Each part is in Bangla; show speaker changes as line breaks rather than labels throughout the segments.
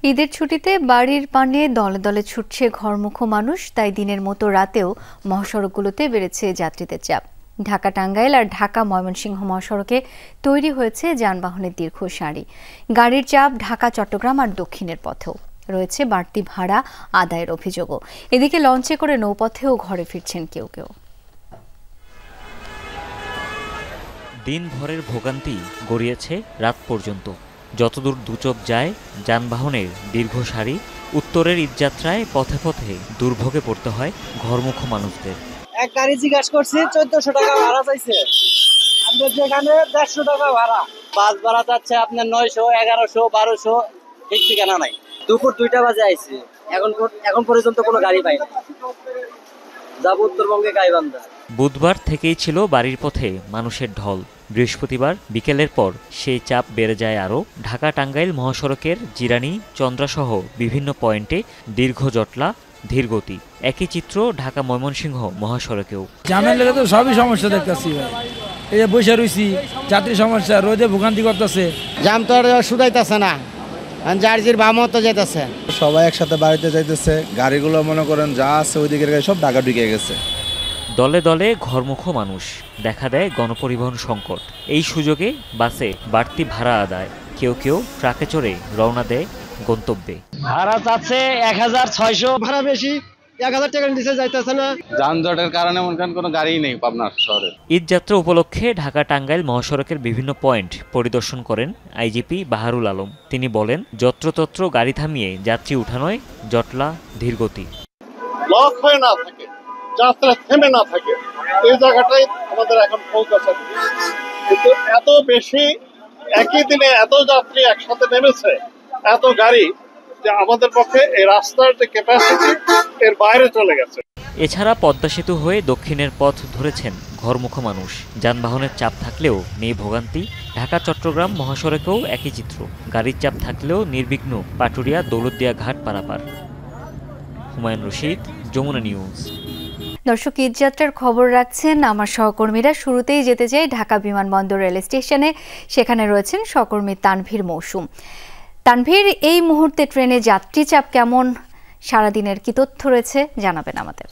ঈদের ছুটিতে বাড়ির পানে দলে দলে ছুটছে ঘরমুখো মানুষ, তাই দিনের মতো রাতেও মহাসড়কগুলোতে বেড়েছে যাত্রীদের চাপ। ঢাকা টাঙ্গাইল আর ঢাকা ময়মনসিংহ মহাসড়কে তৈরি হয়েছে যানবাহনের দীর্ঘ সারি। গাড়ির চাপ ঢাকা চট্টগ্রাম আর দক্ষিণের পথেও রয়েছে বাড়তি ভাড়া আদায়ের অভিযোগও। এদিকে লঞ্চে করে নৌপথেও ঘরে ফিরছেন কেউ কেউ।
দিনভরের ভোগান্তি গড়িয়েছে রাত পর্যন্ত। যতদূর দুচোখ যায় যানবাহনের দীর্ঘ সারি। উত্তরের ঈদযাত্রায় পথে পথে দুর্ভোগে পড়তে হয় ঘরমুখো মানুষদের।
এক গাড়ি জিজ্ঞাসা করছি 1400 টাকা ভাড়া চাইছে, আপনার যেখানে 150 টাকা ভাড়া। বাস ভাড়া চাচ্ছে আপনার 900, 1100, 1200, ঠিক ঠিকানা নাই। দুপুর 2টা বাজে আইছি, এখন পর্যন্ত কোনো গাড়ি পাইনি। যাব উত্তরবঙ্গে গাইবান্ধা।
বুধবার থেকেই ছিল বাড়ির পথে মানুষের ঢল। বৃহস্পতিবার বিকেলের পর সেই চাপ বেড়ে যায় আরও। ঢাকা টাঙ্গাইল মহাসড়কের জিরানী চন্দ্রাসহ বিভিন্ন পয়েন্টে দীর্ঘ জটলা, ধীরগতি। একই চিত্র ঢাকা ময়মনসিংহ মহাসড়কেও।
জামের লেগে তো সবই সমস্যা দেখতেছি, এই যে বসে রয়েছি, যাত্রী সমস্যা, রোদে ভোগান্তি করতেছে।
জাম তো আর শুধাইতেছে না, যার জির বামও তো যাইতেছে।
সবাই একসাথে বাড়িতে যাইতেছে, গাড়িগুলো মনে করেন যা আছে ওই দিকের গাড়ি সব ঢাকা ঢুকে গেছে।
দলে দলে ঘরমুখো মানুষ, দেখা দেয় গণপরিবহন সংকট। এই সুযোগে বাসে বাড়তি ভাড়া আদায়। কেউ কেউ ট্রাকে চড়ে রওনা দেয় গন্তব্যে।
ভাড়া চাচ্ছে 1600, ভাড়া বেশি, 1000 টাকা নিচে যাইতেছে না।
যানজটের কারণে মনে করেন কোনো গাড়ি নেই পাবনা শহরে।
ঈদযাত্রা উপলক্ষে ঢাকা টাঙ্গাইল মহাসড়কের বিভিন্ন পয়েন্ট পরিদর্শন করেন আইজিপি বাহারুল আলম। তিনি বলেন, যত্রতত্র গাড়ি থামিয়ে যাত্রী উঠানোয় জটলা, ধীরগতি।
লক হয়ে না থাকে, যাত্রা থেমে না থাকে, এই জায়গাটাই আমাদের এখন ফোকাস আছে। কিন্তু এত বেশি একই দিনে এত যাত্রী একসাথে নেমেছে, এত গাড়ি, যে আমাদের পক্ষে এই রাস্তার যে ক্যাপাসিটি এর বাইরে চলে গেছে।
এছাড়া পদ্মা সেতু হয়ে দক্ষিণের পথ ধরেছেন ঘরমুখো মানুষ। যানবাহনের চাপ থাকলেও নেই ভোগান্তি। ঢাকা চট্টগ্রাম মহাসড়কেও একই চিত্র। গাড়ির চাপ থাকলেও নির্বিঘ্ন পাটুরিয়া দৌলতদিয়া ঘাট পারাপার। হুমায়ুন রশিদ, যমুনা নিউজ।
দর্শক, ঈদযাত্রার খবর রাখছেন আমার সহকর্মীরা। শুরুতেই যেতে চাই ঢাকা বিমানবন্দর রেল স্টেশনে। সেখানে রয়েছেন সহকর্মী তানভীর মৌসুম। তানভীর, এই মুহূর্তে ট্রেনে যাত্রী চাপ কেমন? সারাদিনের কি তথ্য রয়েছে জানাবেন আমাদের।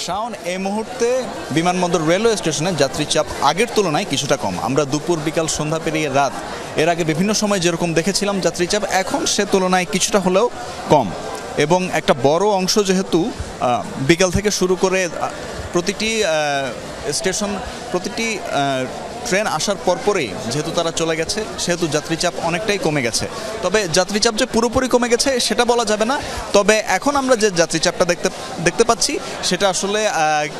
শাওন, এই মুহূর্তে বিমানবন্দর রেলওয়ে স্টেশনে যাত্রী চাপ আগের তুলনায় কিছুটা কম। আমরা দুপুর, বিকাল, সন্ধ্যা পেরিয়ে রাত, এর আগে বিভিন্ন সময় যেরকম দেখেছিলাম যাত্রী চাপ, এখন সে তুলনায় কিছুটা হলেও কম। এবং একটা বড় অংশ যেহেতু বিকাল থেকে শুরু করে প্রতিটি স্টেশন, প্রতিটি ট্রেন আসার পরপরেই যেহেতু তারা চলে গেছে, সেহেতু যাত্রীচাপ অনেকটাই কমে গেছে। তবে যাত্রীচাপ যে পুরোপুরি কমে গেছে সেটা বলা যাবে না। তবে এখন আমরা যে যাত্রীচাপটা দেখতে পাচ্ছি সেটা আসলে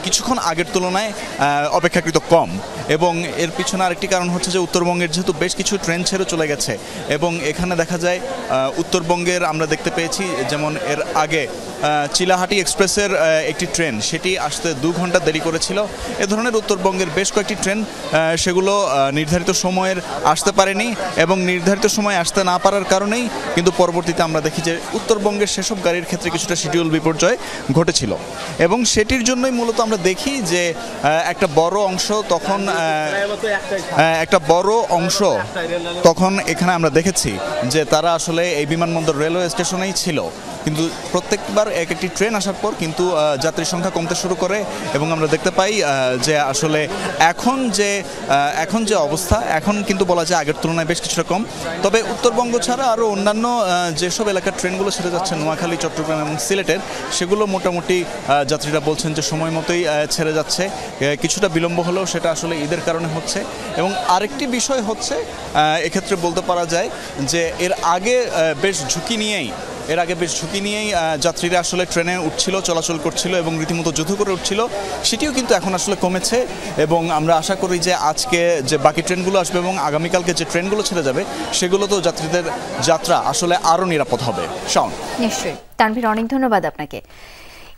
কিছুক্ষণ আগের তুলনায় অপেক্ষাকৃত কম। এবং এর পিছনে আরেকটি কারণ হচ্ছে যে উত্তরবঙ্গের যেহেতু বেশ কিছু ট্রেন ছেড়ে চলে গেছে, এবং এখানে দেখা যায় উত্তরবঙ্গের আমরা দেখতে পেয়েছি যেমন এর আগে চিলাহাটি এক্সপ্রেসের একটি ট্রেন, সেটি আসতে 2 ঘন্টা দেরি করেছিল। এ ধরনের উত্তরবঙ্গের বেশ কয়েকটি ট্রেন সেগুলো নির্ধারিত সময়ের আসতে পারেনি, এবং নির্ধারিত সময় আসতে না পারার কারণেই কিন্তু পরবর্তীতে আমরা দেখি যে উত্তরবঙ্গের সেসব গাড়ির ক্ষেত্রে কিছুটা শিডিউল বিপর্যয় ঘটেছিল। এবং সেটির জন্যই মূলত আমরা দেখি যে একটা বড় অংশ তখন এখানে আমরা দেখেছি যে তারা আসলে এই বিমানবন্দর রেলওয়ে স্টেশনেই ছিল। কিন্তু প্রত্যেকবার এক একটি ট্রেন আসার পর কিন্তু যাত্রীর সংখ্যা কমতে শুরু করে, এবং আমরা দেখতে পাই যে আসলে এখন যে অবস্থা, এখন কিন্তু বলা যায় আগের তুলনায় বেশ কিছুটা কম। তবে উত্তরবঙ্গ ছাড়া আরও অন্যান্য যেসব এলাকার ট্রেনগুলো ছেড়ে যাচ্ছে, নোয়াখালী, চট্টগ্রাম এবং সিলেটের, সেগুলো মোটামুটি যাত্রীরা বলছেন যে সময় মতোই ছেড়ে যাচ্ছে। কিছুটা বিলম্ব হলেও সেটা আসলে ঈদের কারণে হচ্ছে। এবং আরেকটি বিষয় হচ্ছে, এক্ষেত্রে বলতে পারা যায় যে এর আগে বেশ ঝুঁকি নিয়েই যাত্রীরা আসলে ট্রেনে উঠছিল, চলাচল করছিল এবং রীতিমতো যুদ্ধ করে উঠছিল। সেটিও কিন্তু এখন আসলে কমেছে, এবং আমরা আশা করি যে আজকে যে বাকি ট্রেনগুলো আসবে এবং আগামীকালকে যে ট্রেনগুলো ছেড়ে যাবে, সেগুলোতেও যাত্রীদের যাত্রা আসলে আরও নিরাপদ হবে। শাওন।
নিশ্চয়ই তানভীর, অনেক ধন্যবাদ আপনাকে।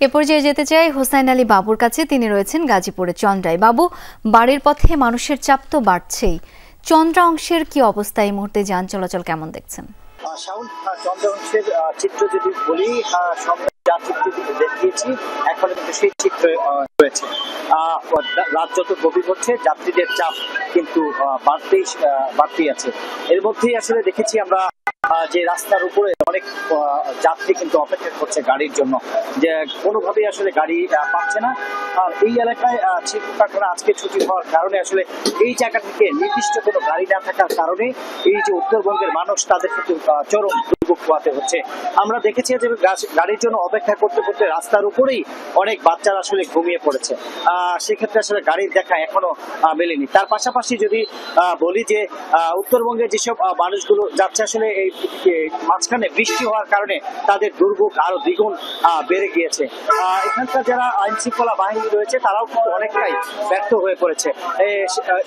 এ পর্যায়ে যেতে চাই হোসাইন আলী বাবুর কাছে। তিনি রয়েছেন গাজীপুরের চন্দ্রায়। বাবু, বাড়ির পথে মানুষের চাপ তো বাড়ছেই, চন্দ্রা অংশের কি অবস্থা? এই মুহূর্তে যান চলাচল কেমন দেখছেন?
চন্দ্রা অংশের চিত্র যদি বলি, যা চিত্র দেখিয়েছি এখনো কিন্তু সেই চিত্র রয়েছে। রাত যত গভীর হচ্ছে, যাত্রীদের চাপ কিন্তু বাড়তেই আছে। এর মধ্যেই আসলে দেখেছি আমরা
যে রাস্তার উপরে অনেক যাত্রী কিন্তু অপেক্ষা করছে গাড়ির জন্য, যে কোনোভাবেই আসলে গাড়ি পাচ্ছে না। আর এই এলাকায় শিল্প কারখানা আজকে ছুটি হওয়ার কারণে আসলে এই জায়গা থেকে নির্দিষ্ট কোনো গাড়ি না থাকার কারণে এই যে উত্তরবঙ্গের মানুষ তাদের কিন্তু চরম দুর্ভোগ পোহাতে হচ্ছে। আমরা দেখেছি যে গাড়ির জন্য অপেক্ষা করতে করতে রাস্তার উপরেই অনেক বাচ্চারা আসলে ঘুমিয়ে পড়েছে। সেক্ষেত্রে আসলে গাড়ির দেখা এখনো মেলেনি। তার পাশাপাশি যদি বলি যে উত্তরবঙ্গে যেসব মানুষগুলো যাচ্ছে আসলে এই মাঝখানে বৃষ্টি হওয়ার কারণে তাদের দুর্ভোগ আরো দ্বিগুণ বেড়ে গিয়েছে। এখানকার যারা আইন শৃঙ্খলা বাহিনী রয়েছে তারাও কিন্তু অনেকটাই ব্যর্থ হয়ে পড়েছে।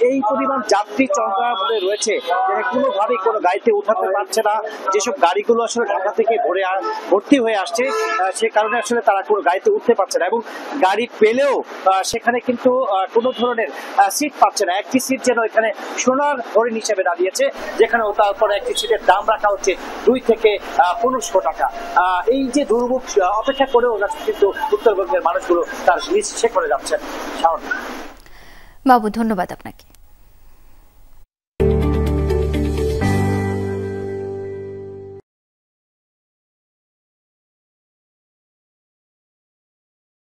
এই পরিমাণ যাত্রী চলাচলের মধ্যে রয়েছে যে কোনোভাবেই কোনো গাড়িতে উঠাতে পারছে না। যেসব গাড়িগুলো আসলে ঢাকা থেকে ভর্তি হয়ে আসছে সে কারণে আসলে তারা কোনো গাড়িতে উঠতে পারছে না, এবং গাড়ি পেলেও সেখানে কিন্তু কোনো ধরনের সিট পাচ্ছে না। একটি সিট যেন এখানে সোনার হরিণ হিসেবে দাঁড়িয়েছে, যেখানে তারপরে একটি সিটের দাম রাখা হচ্ছে 2 থেকে 1500 টাকা। এই যে দুর্ভোগ অপেক্ষা করেও কিন্তু উত্তরবঙ্গের মানুষগুলো তার নিঃশেষ করে যাচ্ছেন।
বাবু, ধন্যবাদ আপনাকে।